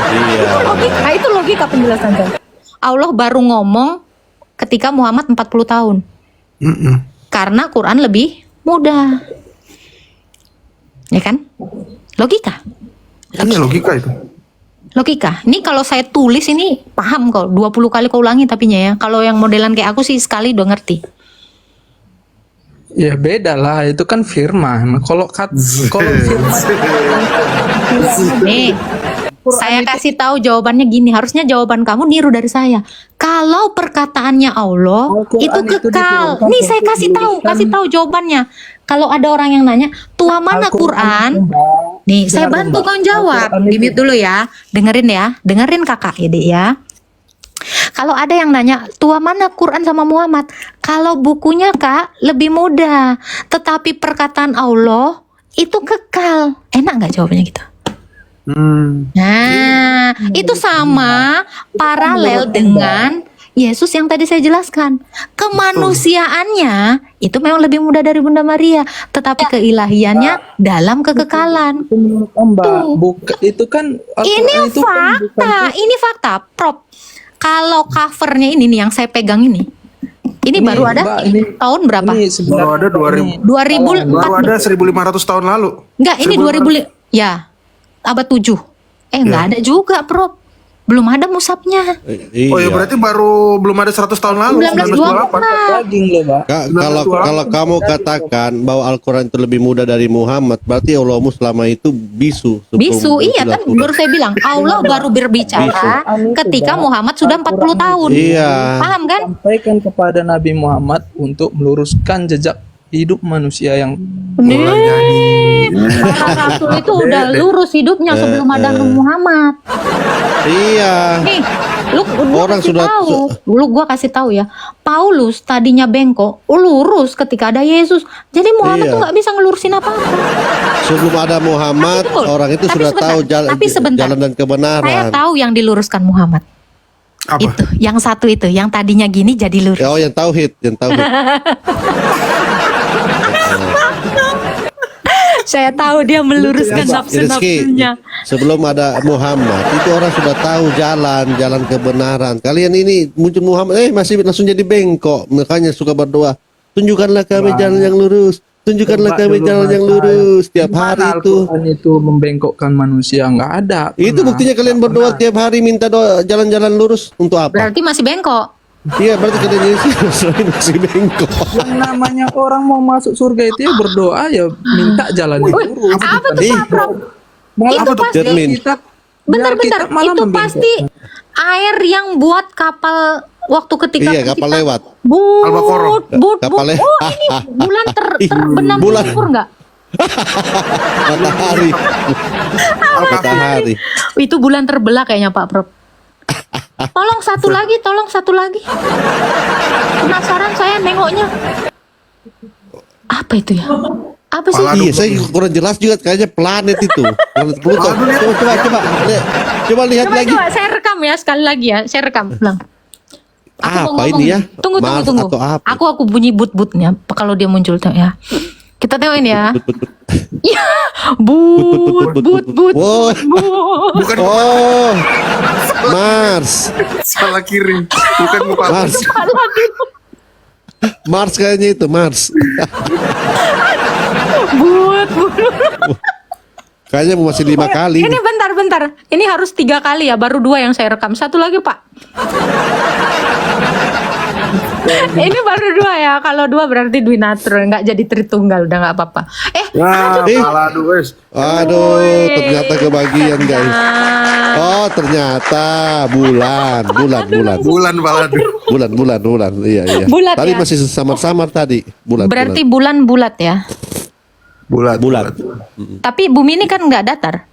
Iya. Logika, itu logika penjelasan saya. Allah baru ngomong ketika Muhammad 40 tahun. Karena Quran lebih muda. Ya kan? Logika. Ini logika itu. Logika. Ini kalau saya tulis ini paham kok. 20 kali kau ulangi tapinya ya. Kalau yang modelan kayak aku sih sekali udah ngerti. Ya beda lah, itu kan firman. Kalau firman Nih, saya kasih tahu jawabannya gini. Harusnya jawaban kamu niru dari saya. Kalau perkataannya Allah Al-Quran itu itu kekal. diturunkan Nih saya untuk kasih tahu jawabannya. Kalau ada orang yang nanya, tua mana Quran? Nih, saya bantu kau jawab. Al-Quran itu- Di-mute dulu ya. Dengerin kakak ya, Dek ya. Kalau ada yang nanya, tua mana Quran sama Muhammad? Kalau bukunya Kak, lebih mudah. Tetapi perkataan Allah itu kekal. Enak nggak jawabannya gitu? Nah, itu sama paralel dengan Yesus yang tadi saya jelaskan. Kemanusiaannya itu memang lebih mudah dari Bunda Maria, tetapi keilahiannya dalam kekekalan. Mbak, itu kan Ini Al-Quran itu kan fakta, ini fakta, Prof. Kalau covernya ini nih yang saya pegang ini baru ada Mbak, ini- tahun berapa? Ini sebenarnya Baru ada 2000. 2004. Baru ada 1500 tahun lalu. Enggak, ini 2000 ya. Abad 7. Enggak ada juga, Prof. Belum ada musabnya. Oh ya Iya. berarti baru belum ada 100 tahun lalu, 1928. 1928. Daging loh, Pak. Kalau kamu katakan bahwa Al-Quran itu lebih muda dari Muhammad, berarti Allahmu selama itu bisu. Bisu, iya kan baru saya bilang Allah baru berbicara ketika Muhammad sudah 40 tahun. Iya. Paham kan? Sampaikan kepada Nabi Muhammad untuk meluruskan jejak hidup manusia yang Nih, para rasul itu udah lurus hidupnya sebelum ada Muhammad. Iya. Nih, gua Orang kasih sudah- tahu. Gua kasih tahu ya. Paulus tadinya bengkok, lurus ketika ada Yesus. Jadi Muhammad Iya. tuh nggak bisa ngelurusin apa-apa. Sebelum ada Muhammad, Betul. orang itu Tapi sudah sebentar, tahu tapi sebentar. jalan dan Saya kebenaran. tahu yang diluruskan Muhammad. Apa? Itu, yang satu itu, yang tadinya gini jadi lurus. Oh, yang tauhid, yang tauhid. Saya tahu dia meluruskan Rizky, nafsu-nafsunya. sebelum ada Muhammad, itu orang sudah tahu jalan kebenaran. Kalian ini muncul Muhammad, masih langsung jadi bengkok. Makanya suka berdoa, tunjukkanlah kami jalan yang lurus. Tunjukkanlah Coba kami dulu, jalan yang Mas. lurus tiap Di mana hari itu. Al-Quran itu membengkokkan manusia, nggak ada. Itu Pernah. buktinya kalian berdoa tiap hari minta doa jalan-jalan lurus untuk apa? Berarti masih bengkok. Iya, berarti kalian ini masih bengkok. Yang namanya orang mau masuk surga itu ya berdoa ya minta jalan yang lurus. Apa tuh Pak Prof? Malah Itu pasti. Jadmin. Bentar-bentar, itu pasti air yang buat kapal waktu ketika Iya, kapal kita lewat. Al-Baqarah. Kapal lewat. Oh, ini bulan terbenam Bulan. lumpur nggak? Matahari. Matahari. Itu bulan terbelah kayaknya Pak Prof. Tolong satu lagi. Penasaran saya nengoknya. Apa itu ya? Apa sih? Iya, saya kurang jelas juga kayaknya planet itu. Planet Pluto. Coba lihat Coba, lagi. coba, saya rekam ya sekali lagi ya. Saya rekam, ulang. Aku mau Apa ngomong. ini ya? Tunggu. Mars atau apa? Aku bunyi but-butnya kalau dia muncul tuh ya. Kita tengok ini ya. Ya, but. Wow. Bukan Oh, Mars. salah kiri, bukan muka. Mars. Mars kayaknya itu Mars. But. Kayaknya masih 5 kali. Ini bentar. Ini harus 3 kali ya, baru 2 yang saya rekam. Satu lagi Pak. Ini baru 2 ya. Kalau 2 berarti Dwinatron, nggak jadi Tritunggal, udah nggak apa-apa. Aduh, wes. Aduh, ternyata kebagian guys. Oh, ternyata bulan. Bulan baladu. Bulan. Iya. Bulat Tadi ya? masih samar-samar tadi. Bulan. Berarti bulan bulat ya. Bulat. Tapi bumi ini kan nggak datar.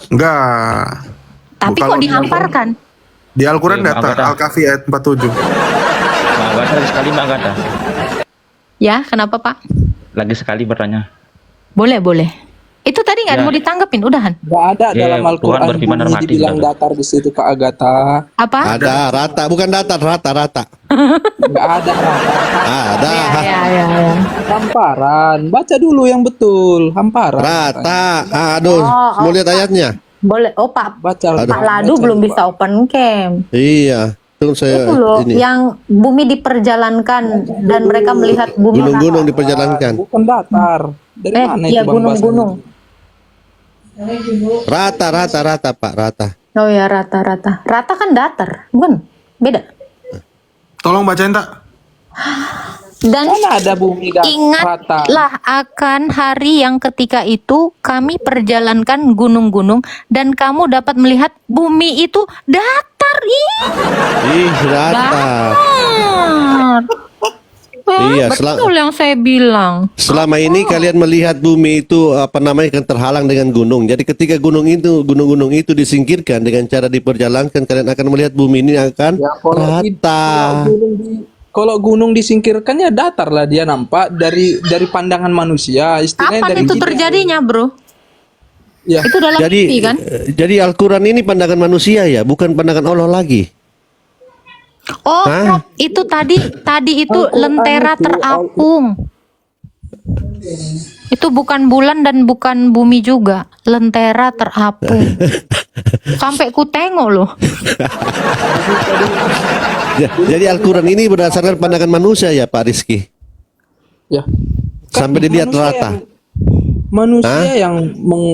Enggak. Tapi Kalau kok dihamparkan? Di Al-Quran Iya, datar, Al-Qur'an. Al-Kahfi ayat 47. Mbak Agatha lagi sekali, Mbak Agatha. Ya, kenapa Pak? Lagi sekali bertanya. Boleh. Itu tadi nggak Ya. mau ditanggepin, udahan. Nggak ada Ya, dalam Tuhan Al-Quran berfirman dalam bumi hati dibilang kita. datar di situ Kak Agatha. Apa? Ada rata, bukan datar, rata. Nggak ada rata. Ada Ya. Hamparan. Baca dulu yang betul. Hamparan. rata. Aduh, Oh, mau lihat ayatnya? Boleh. Oh Pak, Baca. Aduh. Pak Ladu belum bisa open cam. Iya, itu saya Itu loh, ini. yang bumi diperjalankan dan mereka melihat bumi Gunung-gunung diperjalankan. Bukan datar. Dari mana itu iya Bang gunung-gunung. Rata, Pak, rata. Oh ya rata-rata. Rata kan datar, bukan? Beda. Tolong bacain tak? Dan Mana ada bumi rata? ingatlah akan hari yang ketika itu kami perjalankan gunung-gunung dan kamu dapat melihat bumi itu datar. Ih, rata. Iya, Betul yang saya bilang. Selama ini kalian melihat bumi itu kan terhalang dengan gunung. Jadi ketika gunung-gunung itu disingkirkan dengan cara diperjalankan, kalian akan melihat bumi ini akan Ya, rata. Kalau gunung disingkirkan ya datar lah dia nampak dari pandangan manusia. Istilahnya Kapan dari itu kita. terjadinya, Bro? Ya. Itu dalam mimpi kan? Jadi Al-Quran ini pandangan manusia ya, bukan pandangan Allah lagi. Oh, Hah? itu tadi itu lentera terapung. Itu bukan bulan dan bukan bumi juga, lentera terapung. Sampai ku tengok loh. Jadi Al-Quran ini berdasarkan pandangan manusia ya Pak Rizky. Ya. Sampai dilihat manusia rata. manusia yang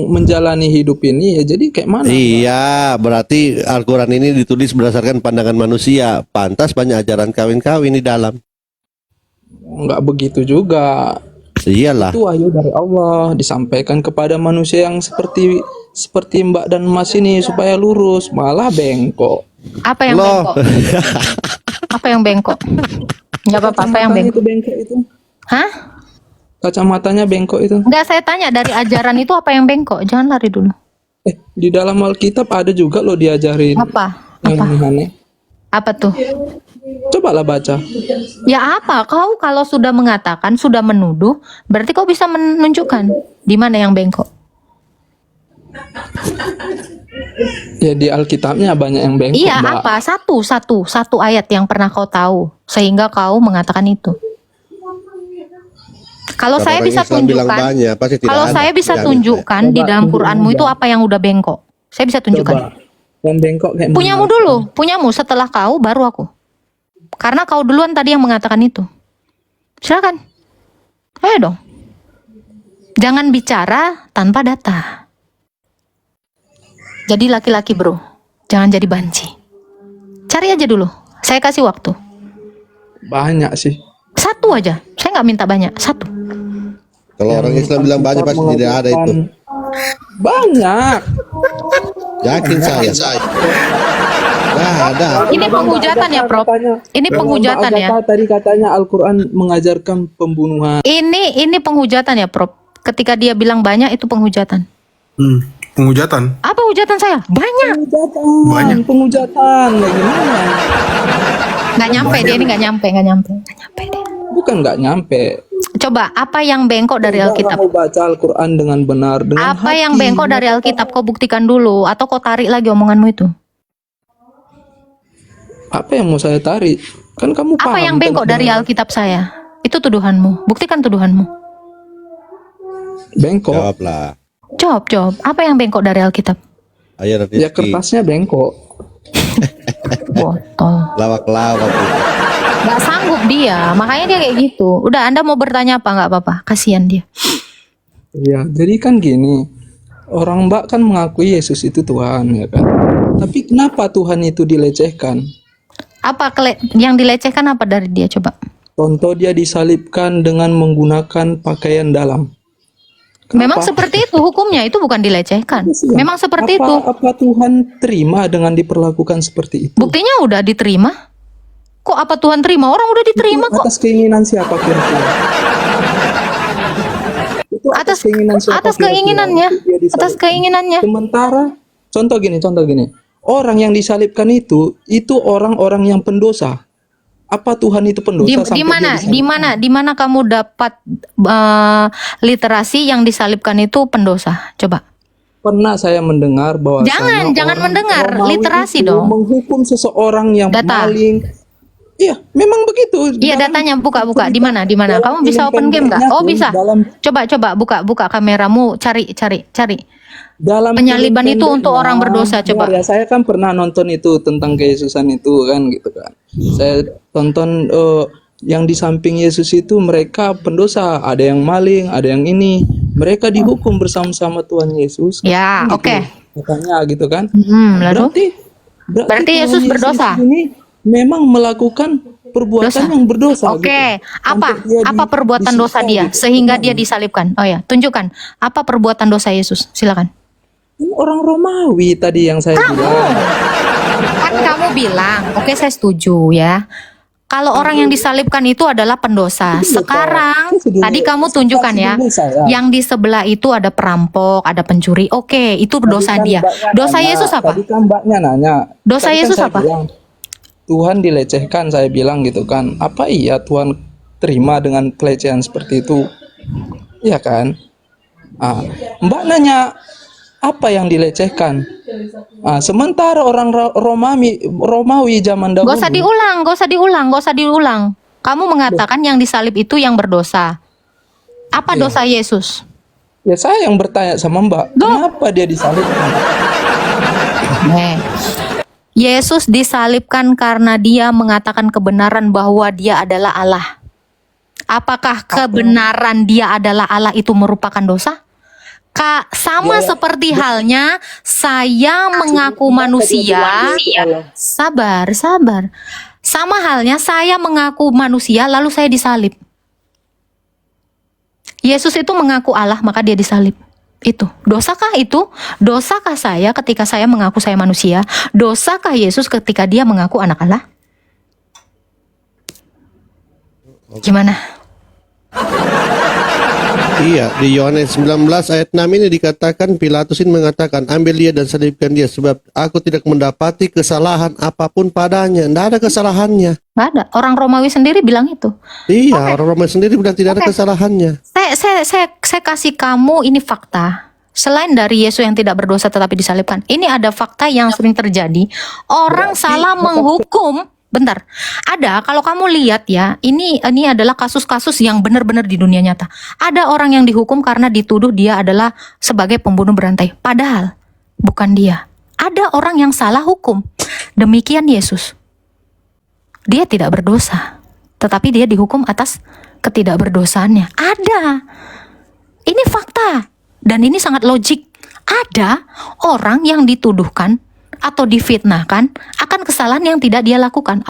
menjalani hidup ini ya, jadi kayak mana? Iya, berarti Al-Quran ini ditulis berdasarkan pandangan manusia. Pantas banyak ajaran kawin-kawin di dalam. Nggak begitu juga. Iyalah. Itu wahyu dari Allah disampaikan kepada manusia yang seperti Mbak dan Mas ini supaya lurus, malah bengkok. Apa yang Loh. bengkok? Apa yang bengkok? Nggak apa-apa, apa yang Kacamatanya bengkok? itu bengkok itu. Hah? Kacamatanya bengkok itu. Enggak, saya tanya dari ajaran itu apa yang bengkok? Jangan lari dulu. Di dalam Alkitab ada juga loh diajarin Apa? yang Apa? aneh-aneh. Apa tuh? Cobalah baca. Ya apa? Kau kalau sudah mengatakan, sudah menuduh, berarti kau bisa menunjukkan di mana yang bengkok. Ya di Alkitabnya banyak yang bengkok, Iya, Mbak. apa? Satu ayat yang pernah kau tahu sehingga kau mengatakan itu. Kalau Kalau saya orang bisa Islam bilang tunjukkan, banyak, pasti tidak kalau ada. saya bisa Jamin tunjukkan di Coba dalam tunjukkan Quranmu itu aja. apa yang udah bengkok. Saya bisa tunjukkan. Coba yang bengkok kayak Punyamu mana? dulu, punyamu setelah kau baru aku. Karena kau duluan tadi yang mengatakan itu. Silakan. Ayo dong. Jangan bicara tanpa data. Jadi laki-laki bro, jangan jadi banci. Cari aja dulu. Saya kasih waktu. Banyak sih. Satu aja. Saya nggak minta banyak. Satu. Kalau orang Islam bilang banyak pasti tidak ada itu. Banyak. Yakin saya. Nggak ada. Ini penghujatan ya, Prof. Ini penghujatan ya. Tadi katanya Al-Quran mengajarkan pembunuhan. Ini penghujatan ya, Prof. Ketika dia bilang banyak itu penghujatan. Penghujatan. Apa hujatan saya? Banyak. Banyak. Penghujatan. Kayak gimana? Nggak nyampe dia ini nggak nyampe dia. Bukan nggak nyampe. Coba apa yang bengkok dari Coba Alkitab? kamu baca Al-Quran dengan benar, dengan Apa hati. yang bengkok dari Alkitab kau buktikan dulu atau kau tarik lagi omonganmu itu? Apa yang mau saya tarik? Kan kamu Apa paham yang bengkok tentang dari Alkitab saya? Itu tuduhanmu. Buktikan tuduhanmu. bengkok. Jawablah. Jawab. Apa yang bengkok dari Alkitab? Ayo Ya Rizky. kertasnya bengkok. Botol. Lawak-lawak. Nggak sanggup dia. Makanya dia kayak gitu. Udah, Anda mau bertanya apa? Nggak apa-apa. Kasihan dia. Ya, jadi kan gini. Orang Mbak kan mengakui Yesus itu Tuhan, ya kan? Tapi kenapa Tuhan itu dilecehkan? Yang dilecehkan apa dari dia? Coba. Contoh dia disalibkan dengan menggunakan pakaian dalam. Memang seperti itu hukumnya. Itu bukan dilecehkan. Memang seperti itu. Apa Tuhan terima dengan diperlakukan seperti itu? Buktinya udah diterima. Kok apa Tuhan terima? Orang udah diterima kok. Atas keinginan siapa kira-kira? Itu Atas keinginan siapa atas kira-kira? keinginannya. Dia disalibkan. Atas keinginannya. Sementara contoh gini. Orang yang disalibkan itu orang-orang yang pendosa. Apa Tuhan itu pendosa sampai dia disalibkan? Di mana kamu dapat literasi yang disalibkan itu pendosa? Coba. Pernah saya mendengar bahwa Jangan mendengar, literasi dong. Menghukum seseorang yang Data. maling. Iya, memang begitu. Iya, datanya buka. Di mana? Kamu bisa open game nggak? Oh, bisa. Coba buka kameramu, cari. Dalam Penyaliban film itu untuk pendeknya, orang berdosa, coba. Ya, saya kan pernah nonton itu tentang keyesusan itu kan gitu kan. Saya tonton yang di samping Yesus itu mereka pendosa, ada yang maling, ada yang ini. Mereka dihukum bersama-sama Tuhan Yesus. Ya, Gitu. oke. Katanya gitu kan. Lalu? Berarti Tuhan Yesus berdosa? ini memang melakukan perbuatan yang berdosa. Oke, gitu. Sampai dia apa perbuatan dosa dia disiksa, sehingga gitu. dia disalibkan? Oh ya, tunjukkan apa perbuatan dosa Yesus. Silakan. Ini orang Romawi tadi yang saya bilang. Kan kamu bilang, oke saya setuju ya. Kalau orang yang disalibkan itu adalah pendosa. Sekarang tadi kamu tunjukkan ya, yang di sebelah itu ada perampok, ada pencuri. Oke, itu dosa dia. Dosa Yesus apa? Tadi kan mbaknya nanya. Dosa Tadi kan Yesus saya apa? bilang, Tuhan dilecehkan, saya bilang gitu kan. Apa iya Tuhan terima dengan pelecehan seperti itu? Iya kan? Mbak nanya apa yang dilecehkan? Sementara orang Romawi zaman dahulu. Gak usah diulang. Kamu mengatakan yang disalib itu yang berdosa. Apa dosa Yesus? Ya saya yang bertanya sama Mbak, kenapa dia disalibkan? Yesus disalibkan karena dia mengatakan kebenaran bahwa dia adalah Allah. Apakah kebenaran dia adalah Allah itu merupakan dosa? Kak, sama seperti halnya saya mengaku manusia. Sabar, sabar. Sama halnya saya mengaku manusia lalu saya disalib. Yesus itu mengaku Allah maka dia disalib. Itu. Dosakah itu? Dosakah saya ketika saya mengaku saya manusia? Dosakah Yesus ketika dia mengaku anak Allah? Gimana? Iya, di Yohanes 19 ayat 6 ini dikatakan, Pilatus ini mengatakan, ambil dia dan salibkan dia, sebab aku tidak mendapati kesalahan apapun padanya. Tidak ada kesalahannya. Nggak ada. Orang Romawi sendiri bilang itu. Iya, orang Romawi sendiri bilang tidak ada kesalahannya. Saya kasih kamu ini fakta. Selain dari Yesus yang tidak berdosa tetapi disalibkan, ini ada fakta yang sering terjadi. Orang salah menghukum. Bentar, ada kalau kamu lihat ya, ini adalah kasus-kasus yang benar-benar di dunia nyata. Ada orang yang dihukum karena dituduh dia adalah sebagai pembunuh berantai, padahal bukan dia. Ada orang yang salah hukum. Demikian Yesus. Dia tidak berdosa, tetapi dia dihukum atas ketidakberdosaannya. Ada. Ini fakta dan ini sangat logik. Ada orang yang dituduhkan atau difitnahkan akan kesalahan yang tidak dia lakukan.